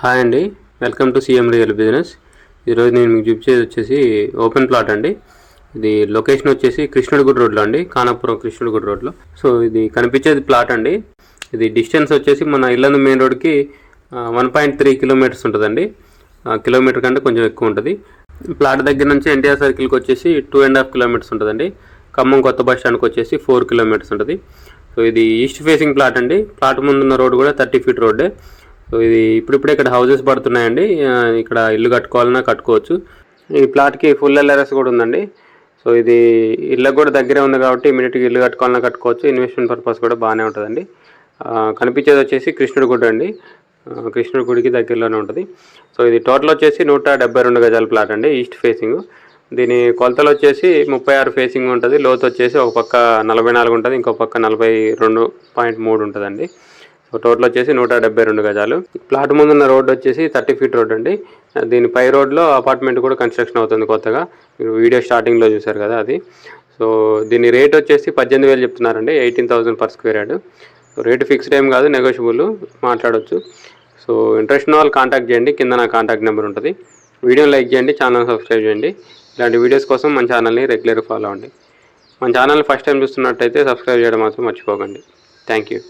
Hi అండి, welcome to CM real business. ఈరోజు నేను మీకు చూపించేది వచ్చేసి ఓపెన్ ప్లాట్ అండి. ఇది లొకేషన్ వచ్చేసి కృష్ణుడిగుడి రోడ్లో అండి, ఖానాపురం కృష్ణుడిగుడి రోడ్లో. సో ఇది కనిపించేది ప్లాట్ అండి. ఇది డిస్టెన్స్ వచ్చేసి మన ఇల్లందు మెయిన్ రోడ్కి 1.3 కిలోమీటర్స్ ఉంటుందండి. కిలోమీటర్ కంటే కొంచెం ఎక్కువ ఉంటుంది. ప్లాట్ దగ్గర నుంచి ఎన్టీఆర్ సర్కిల్కి వచ్చేసి 2.5 కిలోమీటర్స్ ఉంటుందండి. ఖమ్మం కొత్త బస్ స్టాండ్కి వచ్చేసి 4 కిలోమీటర్స్ ఉంటుంది. సో ఇది ఈస్ట్ ఫేసింగ్ ప్లాట్ అండి. ప్లాట్ ముందున్న రోడ్ కూడా 30 ఫీట్ రోడ్డే. సో ఇది ఇప్పుడిప్పుడే ఇక్కడ హౌసెస్ పడుతున్నాయండి. ఇక్కడ ఇల్లు కట్టుకోవాలన్నా కట్టుకోవచ్చు. ఈ ప్లాట్కి ఫుల్ ఎల్ఆర్ఎస్ కూడా ఉందండి. సో ఇది ఇళ్ళకు కూడా దగ్గరే ఉంది కాబట్టి ఇమీడియట్గా ఇల్లు కట్టుకోవాలన్నా కట్టుకోవచ్చు. ఇన్వెస్ట్మెంట్ పర్పస్ కూడా బాగానే ఉంటుందండి. కనిపించేది వచ్చేసి కృష్ణుడి గుడి అండి. కృష్ణుడి గుడికి దగ్గరలోనే ఉంటుంది. సో ఇది టోటల్ వచ్చేసి 172 గజాల ప్లాట్ అండి, ఈస్ట్ ఫేసింగ్. దీని కొలతలు వచ్చేసి 36 ఫేసింగ్ ఉంటుంది. లోతు వచ్చేసి ఒక పక్క 44 ఉంటుంది, ఇంకో పక్క 42.3 ఉంటుందండి. సో టోటల్ వచ్చేసి 172 గజాలు. ప్లాట్ ముందున్న రోడ్డు వచ్చేసి 30 ఫీట్ రోడ్ అండి. దీని పై రోడ్లో అపార్ట్మెంట్ కూడా కన్స్ట్రక్షన్ అవుతుంది కొత్తగా. మీరు వీడియో స్టార్టింగ్లో చూసారు కదా అది. సో దీని రేట్ వచ్చేసి 18,000 చెప్తున్నారండి, 18,000 per square yard. So rate fixed ఏం కాదు, నెగోషియబుల్, మాట్లాడవచ్చు. సో ఇంట్రెస్ట్ ఉన్న వాళ్ళు కాంటాక్ట్ చేయండి, కింద నా కాంటాక్ట్ నెంబర్ ఉంటుంది. వీడియోని లైక్ చేయండి, ఛానల్ సబ్స్క్రైబ్ చేయండి. ఇలాంటి వీడియోస్ కోసం మన ఛానల్ని రెగ్యులర్గా ఫాలో అవ్వండి. మన ఛానల్ని ఫస్ట్ టైం చూస్తున్నట్టయితే సబ్స్క్రైబ్ చేయడం మాత్రం మర్చిపోకండి. Thank you.